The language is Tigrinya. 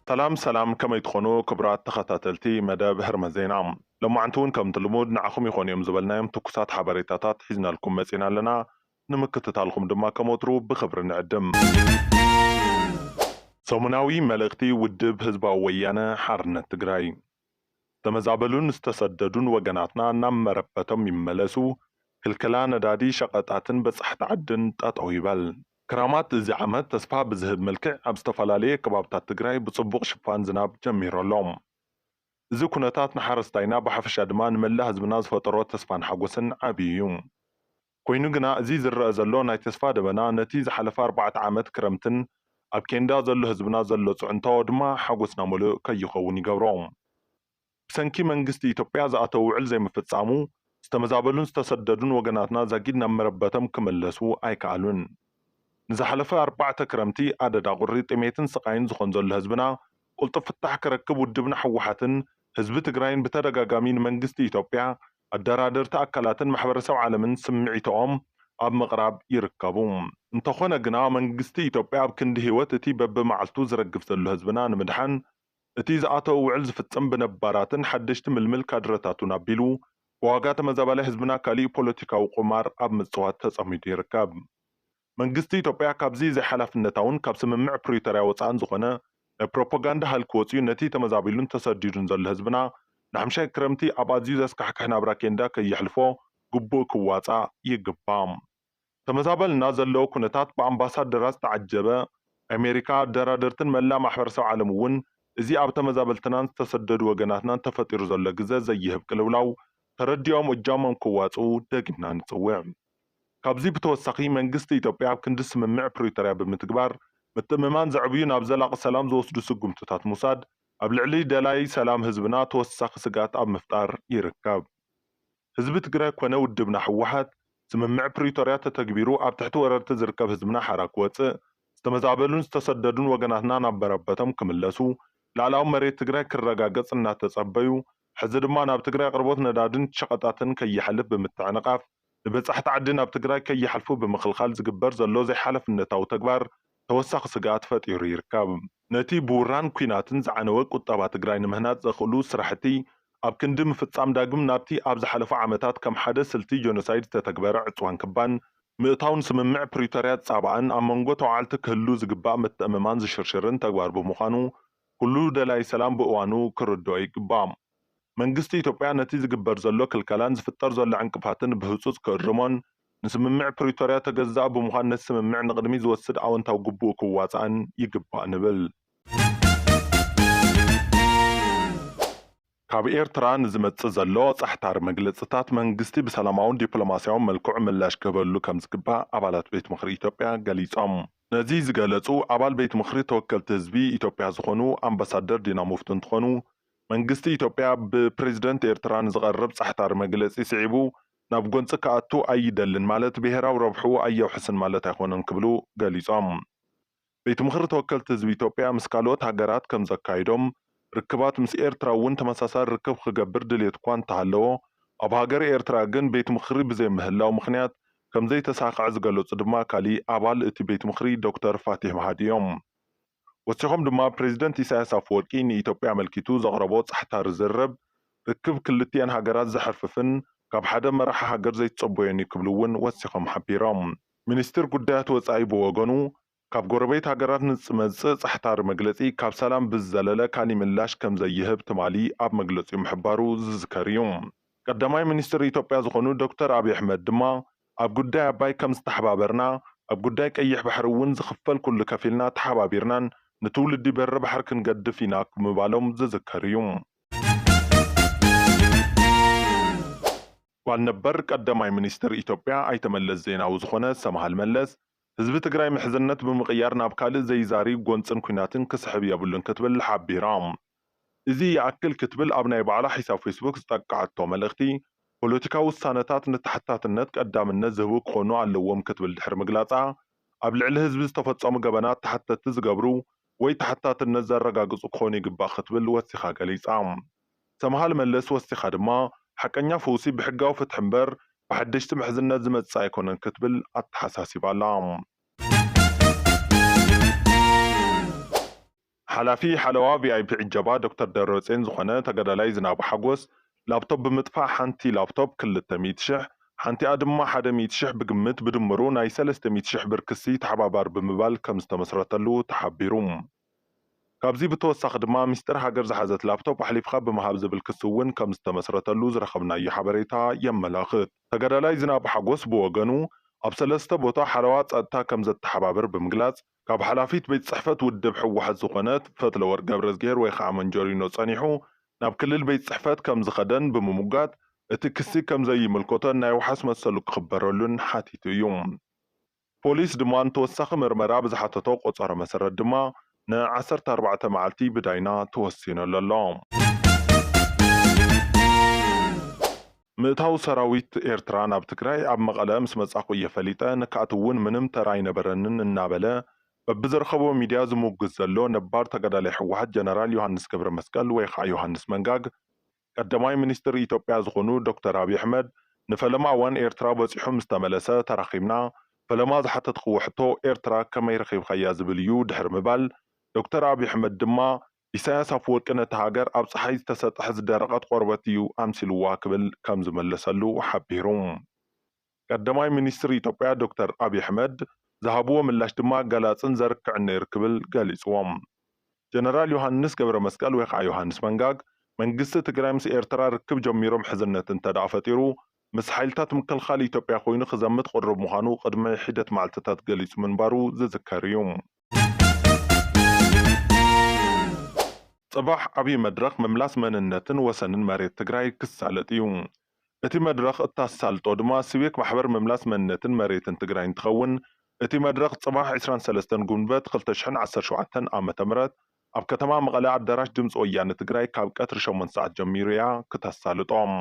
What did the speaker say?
سلام كما يتخونو كبرات تخطاتلتي مدى بهر مزينام لما عنتون كم تلمود نعخم يخون يوم زبلنايم تكسات حباريتاتات حزنا لكم مسينا لنا نمكتتالكم دما كموترو بخبر نعدم سومناوي ملغتي ودب هزبا ويانا حارنا تقراي تمزابلون استسددون وقناتنا نام مربتم يملسو كالكلا ندادي شقطاتن بصحت عدن تطويبال كرامات زي عمد تسفا بزهب ملكع ابستفالاليه كبابتات تقراي بصبوق شفان زناب جميرو اللوم زي كونتات نحرستاينا بحفش ادمان ملا هزبنا زفطرو تسفان حقوسن عبيوم كوينو قنا زي زر ازلو ناي تسفا دبنا نتي زحلف 4 عامت كرمتن اب كيندا زلو هزبنا زلو صعنتو دما حقوسنا ملو كيخون يقبروم بسنكي منغستي إثيوبيا زاتو وعل زي مفتصامو استمزابلون استسددون وقناتنا زاقيدنا مربتم كملسو ايكالون نزحلفه 4 كرمتي عدد غري طميتن سقاين زخون زل هزبنا قلت فتح كركب ودبنا حوحتن هزب تግራይን بتدغاغامي መንግስቲ ኢትዮጵያ አደራደርታ አካላትን ማህበረሰብ ዓለምን ስምዒቶም ኣብ ምቅራብ ይርከቡ እንተኾነ ግና መንግስቲ ኢትዮጵያ ኣብ ክንዲ ህይወት እቲ በብመዓልቱ ዝረግፍ ዘሎ ህዝብና ንምድሓን እቲ ዝኣተው ውዕል ዝፍጽም ብነባራትን ሓደሽቲ ምልምል ካድረታቱን ኣቢሉ ዋጋ ተመዛባላይ ህዝብና ካሊእ ፖለቲካዊ ቁማር ኣብ ምጽዋት ተጸሚዱ ይርከብ መንግስቲ ኢትዮጵያ ካብዚ ዘይሓላፍነታውን ካብ ስምምዕ ፕሪቶሪያ ወፃን ዝኾነ ፕሮፓጋንዳ ሃልክ ወፅዩ ነቲ ተመዛቢሉን ተሰዲዱን ዘሎ ህዝብና ንሓምሻይ ክረምቲ ኣብ ኣዝዩ ዘስካሕክሕ ናብራ ኬንዳ ከይሕልፎ ግቡእ ክዋፃእ ይግባም ተመዛበልና ዘለዎ ኩነታት ብኣምባሳደራት ተዓጀበ ኣሜሪካ ኣደራደርትን መላ ማሕበረሰብ ዓለም እውን እዚ ኣብ ተመዛበልትናን ዝተሰደዱ ወገናትናን ተፈጢሩ ዘሎ ግዘ ዘይህብ ቅልውላው ተረዲኦም እጃሞም ክዋፅኡ ደጊምና ንፅውዕ ካብዚ ብተወሳኺ መንግስቲ ኢትዮጵያ ኣብ ክንዲ ስምምዕ ፕሪቶሪያ ብምትግባር ምትእምማን ዘዕብዩ ናብ ዘላቂ ሰላም ዝወስዱ ስጉምትታት ሙሳድ ኣብ ልዕሊ ደላይ ሰላም ህዝብና ተወሳኺ ስጋት ኣብ ምፍጣር ይርከብ ህዝቢ ትግራይ ኮነ ውድብና ሕወሓት ስምምዕ ፕሪቶሪያ ተተግቢሩ ኣብ ትሕቲ ወረርቲ ዝርከብ ህዝብና ሓራክ ወፅእ ዝተመዛበሉን ዝተሰደዱን ወገናትና ናብ በረበቶም ክምለሱ ላዕላዊ መሬት ትግራይ ክረጋገጽ እናተጸበዩ ሕዚ ድማ ናብ ትግራይ ቅርቦት ነዳድን ሸቐጣትን ከይሓልፍ ብምትዕንቃፍ ንበጻሕቲ ዓዲ ናብ ትግራይ ከይሓልፉ ብምኽልኻል ዝግበር ዘሎ ዘይሓለፍነታዊ ተግባር ተወሳኺ ስጋት ፈጢሩ ይርከብ ነቲ ብውራን ኩናትን ዝዓነወ ቁጠባ ትግራይ ንምህናፅ ዘኽእሉ ስራሕቲ ኣብ ክንዲ ምፍጻም ዳግም ናብቲ ኣብ ዝሓለፉ ዓመታት ከም ሓደ ስልቲ ጆኖሳይድ ዝተተግበረ ዕፅዋን ክባን ምእታውን ስምምዕ ፕሪቶሪያ ጻብኣን ኣብ መንጎ ተዋዓልቲ ክህሉ ዝግባእ ምትእምማን ዝሽርሽርን ተግባር ብምዃኑ ኩሉ ደላይ ሰላም ብእዋኑ ክርድኦ ይግባእ መንግስቲ ኢትዮጵያ ነቲ ዝግበር ዘሎ ክልከላን ዝፍጠር ዘሎ ዕንቅፋትን ብህፁፅ ክእርሞን ንስምምዕ ፕሪቶሪያ ተገዛእ ብምዃን ነቲ ስምምዕ ንቅድሚ ዝወስድ ኣወንታዊ ግቡእ ክዋፅኣን ይግባእ ንብል ካብ ኤርትራ ንዝመጽእ ዘሎ ጻሕታር መግለጽታት መንግስቲ ብሰላማውን ዲፕሎማስያውን መልክዑ ምላሽ ክህበሉ ከም ዝግባእ ኣባላት ቤት ምክሪ ኢትዮጵያ ገሊጾም ነዚ ዝገለጹ ኣባል ቤት ምክሪ ተወከልቲ ህዝቢ ኢትዮጵያ ዝኾኑ ኣምባሳደር ዲና ሙፍቲ እንትኾኑ መንግስቲ ኢትዮጵያ ብፕሬዝደንት ኤርትራ ንዝቐርብ ጻሕታር መግለጺ ስዒቡ ናብ ጎንፂ ከኣቱ ኣይደልን ማለት ብሄራዊ ረብሑ ኣየውሕስን ማለት ኣይኮነን ክብሉ ገሊጾም ቤት ምክሪ ተወከልቲ ህዝቢ ኢትዮጵያ ምስ ካልኦት ሃገራት ከም ዘካይዶም ርክባት ምስ ኤርትራ እውን ተመሳሳሊ ርክብ ክገብር ድሌት እኳ እንተሃለዎ ኣብ ሃገር ኤርትራ ግን ቤት ምክሪ ብዘይምህላው ምክንያት ከም ዘይተሳክዐ ዝገለጹ ድማ ካሊእ ኣባል እቲ ቤት ምክሪ ዶክተር ፋቲህ መሃዲ እዮም ወሲኾም ድማ ፕሬዝደንት ኢሳያስ ኣፈወርቂ ንኢትዮጵያ መልኪቱ ዘቕረቦ ጻሕታር ዝርብ ርክብ ክልቲአን ሃገራት ዘሕርፍፍን ካብ ሓደ መራሒ ሃገር ዘይተጸበዮን ክብሉ እውን ወሲኾም ሓቢሮም ሚኒስትር ጉዳያት ወጻኢ ብወገኑ ካብ ጎረቤት ሃገራት ንዝመጽእ ጻሕታር መግለጺ ካብ ሰላም ብዝዘለለ ካሊእ ምላሽ ከም ዘይህብ ትማሊ ኣብ መግለጺኡ ምሕባሩ ዝዝከር እዩ ቀዳማይ ሚኒስትር ኢትዮጵያ ዝኾኑ ዶክተር ኣብይ ኣሕመድ ድማ ኣብ ጉዳይ ኣባይ ከም ዝተሓባበርና ኣብ ጉዳይ ቀይሕ ባሕሪ እውን ዝኽፈል ኩሉ ከፊልና ተሓባቢርናን ንትውልዲ በሪ ባሕሪ ክንገድፍ ኢና ምባሎም ዝዝከር እዩ ዋልነበር ቀዳማይ ሚኒስትር ኢትዮጵያ ኣይተመለስ ዜናዊ ዝኾነ ሰምሃል መለስ ህዝቢ ትግራይ ምሕዝነት ብምቕያር ናብ ካልእ ዘይዛሪ ጎንፅን ኩናትን ክስሕብ የብሉን ክትብል ሓቢራ እዚ ይኣክል ክትብል ኣብ ናይ ባዕላ ሒሳብ ፌስቡክ ዝጠቃዓቶ መልእኽቲ ፖለቲካዊ ውሳነታት ንተሓታትነት ቀዳምነት ዝህቡ ክኾኑ ኣለዎም ክትብል ድሕሪ ምግላፃ ኣብ ልዕሊ ህዝቢ ዝተፈጸሙ ገበናት ተሓተቲ ዝገብሩ ወይ ተሓታትነት ዘረጋግፁ ክኾኑ ይግባእ ክትብል ወሲኻ ገሊፃ ሰምሃል መለስ ወሲኻ ድማ ሓቀኛ ፈውሲ ብሕጋዊ ፍትሒ እምበር ብሓደሽቲ ምሕዝነት ዝመጽእ ኣይኮነን ክትብል ኣተሓሳሲባ ኣላ حلافي حلوا VIP عجبا دكتور دروسين زخنة تقدلاي زناب حقوس لابتوب بمدفع حنتي لابتوب كل التميتشح حنتي أدم حدا ميتشح بقمت بدمرو ناي سلسة ميتشح بركسي تحبابار بمبال كم استمسرتلو تحبيروم كابزي بتوسخ دما مستر هاجر زحزت لابتوب حليفخا بمهاب زبل كسون كم استمسرتلو زرخبنا يحبريتا يملاخت تقدلاي زناب حقوس بوغنو أب سلسة بوتا حلوات أدتا كم زت تحبابر بمقلاص كاب حلافيت بيت صحفت ودب حوحت زخنات فتلور قبرزجير ويخع منجورينو صانيحو ناب كل البيت صحفت كم زخدن بمموقات اتكسي كم زي ملكوتن نايو حس مسلو كخبرولن حاتيتو يوم بوليس دمان توسخ مرمرا بزحتتو قصار مسرد دما نا 14 معلتي بداينا توسين للام مእታው ሰራዊት ኤርትራ ናብ ትግራይ ኣብ መቐለ ምስ መጻኹ እየፈሊጠ ንካኣት እውን ምንም ተራይ ነበረንን እናበለ በብዝረኸቦ ሚድያ ዝሙግዝ ዘሎ ነባር ተጋዳላይ ሕወሓት ጀነራል ዮሃንስ ገብረ መስቀል ወይ ከዓ ዮሃንስ መንጋግ ቀዳማይ ሚኒስትር ኢትዮጵያ ዝኾኑ ዶክተር አብይ ኣሕመድ ንፈለማ እዋን ኤርትራ በፂሑ ምስ ተመለሰ ተራኺብና ፈለማ ዝሓተትክዎ ሕቶ ኤርትራ ከመይ ረኺብካያ ዝብል እዩ ድሕሪ ምባል ዶክተር አብይ ኣሕመድ ድማ ኢሳያስ አፈወርቂ ነቲ ሃገር ኣብ ፀሓይ ዝተሰጥሐ ዝደረቐት ቆርበት እዩ ኣምሲልዋ ክብል ከም ዝመለሰሉ ሓቢሩ ቀዳማይ ሚኒስትር ኢትዮጵያ ዶክተር አብይ ኣሕመድ ዝሃብዎ ምላሽ ድማ ገላፅን ዘርክዕን ነይሩ ክብል ገሊፅዎም ጀነራል ዮሃንስ ገብረ መስቀል ወይ ከዓ ዮሃንስ መንጋግ መንግስቲ ትግራይ ምስ ኤርትራ ርክብ ጀሚሮም ሕዝነት እንተደኣ ፈጢሩ ምስ ሓይልታት ምክልኻል ኢትዮጵያ ኮይኑ ክዘምት ቅርብ ምዃኑ ቅድሚ ሒደት መዓልትታት ገሊፁ ምንባሩ ዝዝከር እዩ صباح عبي مدرخ مملاس مننتن وسنن مريت تግራይ ክሳለጥ እዩ እቲ መድረኽ እታሳልጦ ድማ ሲቪክ ማሕበር መምላስ መንነትን መሬትን ትግራይ እንትኸውን እቲ መድረኽ ጽባሕ 23 ጉንበት 2017 ዓመተ ምህረት ኣብ ከተማ መቐለ ኣዳራሽ ድምፂ ወያነ ትግራይ ካብ ቀትሪ 8 ሰዓት ጀሚሩ እያ ክተሳልጦም